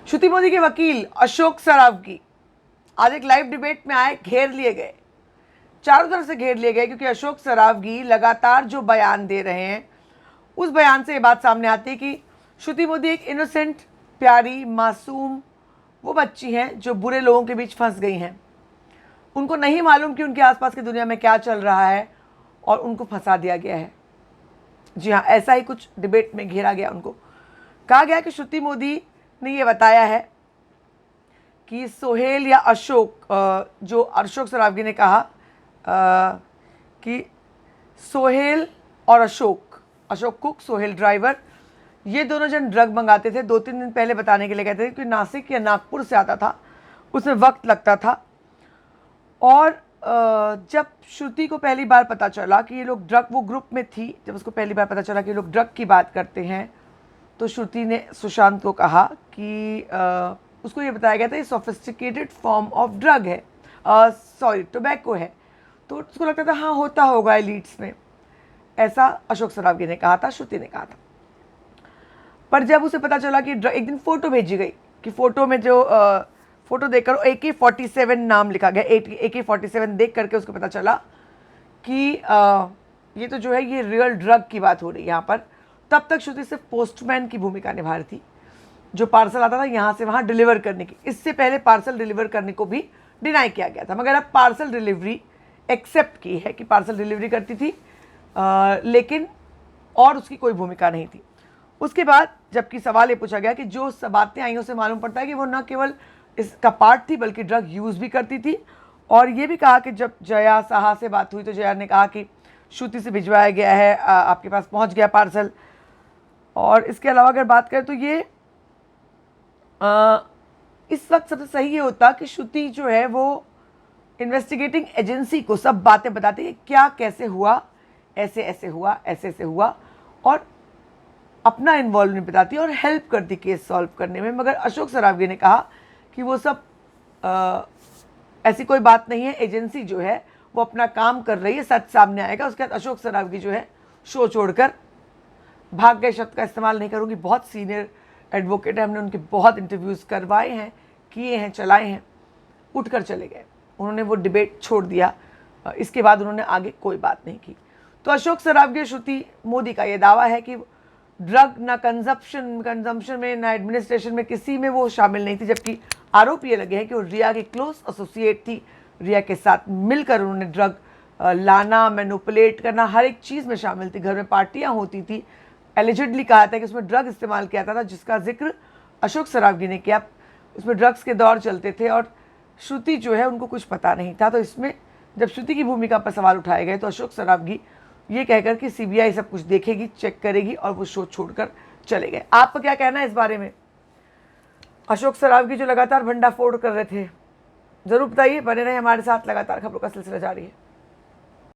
श्रुति मोदी के वकील अशोक सरावगी आज एक लाइव डिबेट में आए, घेर लिए गए, चारों तरफ से घेर लिए गए, क्योंकि अशोक सरावगी लगातार जो बयान दे रहे हैं उस बयान से ये बात सामने आती है कि श्रुति मोदी एक इनोसेंट, प्यारी, मासूम वो बच्ची हैं जो बुरे लोगों के बीच फंस गई हैं। उनको नहीं मालूम कि उनके आसपास की दुनिया में क्या चल रहा है और उनको फंसा दिया गया है। जी हाँ, ऐसा ही कुछ डिबेट में घेरा गया। उनको कहा गया कि श्रुति मोदी ने ये बताया है कि सोहेल या अशोक, जो अशोक सरावगी ने कहा कि सोहेल और अशोक कुक, सोहेल ड्राइवर, ये दोनों जन ड्रग मंगाते थे। 2-3 दिन पहले बताने के लिए कहते थे कि नासिक या नागपुर से आता था, उसमें वक्त लगता था। और जब श्रुति को पहली बार पता चला कि ये लोग ड्रग, वो ग्रुप में थी, जब उसको पहली बार पता चला कि ये लोग ड्रग की बात करते हैं, तो श्रुति ने सुशांत को कहा कि उसको ये बताया गया था ये सोफिस्टिकेटेड फॉर्म ऑफ ड्रग है, टोबैको है। तो उसको लगता था हाँ होता होगा एलीट्स में, ऐसा अशोक सरावगी ने कहा था, श्रुति ने कहा था। पर जब उसे पता चला कि एक दिन फ़ोटो भेजी गई कि फ़ोटो में जो फ़ोटो देखकर AK-47 नाम लिखा गया, AK-47 देख करके उसको पता चला कि ये तो जो है ये रियल ड्रग की बात हो रही है यहाँ पर। तब तक श्रुति सिर्फ पोस्टमैन की भूमिका निभा रही थी, जो पार्सल आता था यहाँ से वहाँ डिलीवर करने की। इससे पहले पार्सल डिलीवर करने को भी डिनाई किया गया था, मगर अब पार्सल डिलीवरी एक्सेप्ट की है कि पार्सल डिलीवरी करती थी, लेकिन और उसकी कोई भूमिका नहीं थी। उसके बाद जबकि सवाल ये पूछा गया कि जो बातें आई उससे मालूम पड़ता है कि वो न केवल इसका पार्ट थी बल्कि ड्रग यूज़ भी करती थी। और ये भी कहा कि जब जया साहा से बात हुई तो जया ने कहा कि श्रुति से भिजवाया गया है, आपके पास पहुंच गया पार्सल। और इसके अलावा अगर बात करें तो ये इस वक्त सबसे सही ये होता कि श्रुति जो है वो इन्वेस्टिगेटिंग एजेंसी को सब बातें बताती है, क्या कैसे हुआ, ऐसे ऐसे हुआ, ऐसे ऐसे हुआ, और अपना इन्वॉल्वमेंट बताती और हेल्प करती केस सॉल्व करने में। मगर अशोक सरावगी ने कहा कि वो सब ऐसी कोई बात नहीं है, एजेंसी जो है वो अपना काम कर रही है, सच सामने आएगा। उसके बाद अशोक सरावगी जो है शो छोड़कर भाग गए, शब्द का इस्तेमाल नहीं करूँगी, बहुत सीनियर एडवोकेट है, हमने उनके बहुत इंटरव्यूज़ करवाए हैं, किए हैं, चलाए हैं, उठकर चले गए। उन्होंने वो डिबेट छोड़ दिया। इसके बाद उन्होंने आगे कोई बात नहीं की। तो अशोक सरावगी, श्रुति मोदी का ये दावा है कि ड्रग ना कंजम्पशन में ना एडमिनिस्ट्रेशन में किसी में वो शामिल नहीं थी, जबकि आरोप ये लगे हैं कि वो रिया की क्लोज एसोसिएट थी। रिया के साथ मिलकर उन्होंने ड्रग लाना, मैनिपुलेट करना, हर एक चीज़ में शामिल थी। घर में पार्टियां होती थी, एलिजिडली कहा था कि उसमें ड्रग इस्तेमाल किया था, जिसका जिक्र अशोक सरावगी ने किया। उसमें ड्रग्स के दौर चलते थे और श्रुति जो है उनको कुछ पता नहीं था। तो इसमें जब श्रुति की भूमिका पर सवाल उठाए गए तो अशोक सरावगी ये कहकर कि CBI सब कुछ देखेगी, चेक करेगी, और वो शो छोड़कर चले गए। आपका क्या कहना है इस बारे में? अशोक सरावगी जो लगातार भंडाफोड़ कर रहे थे, जरूर बताइए। बने रहे हमारे साथ, लगातार खबरों का सिलसिला जारी है।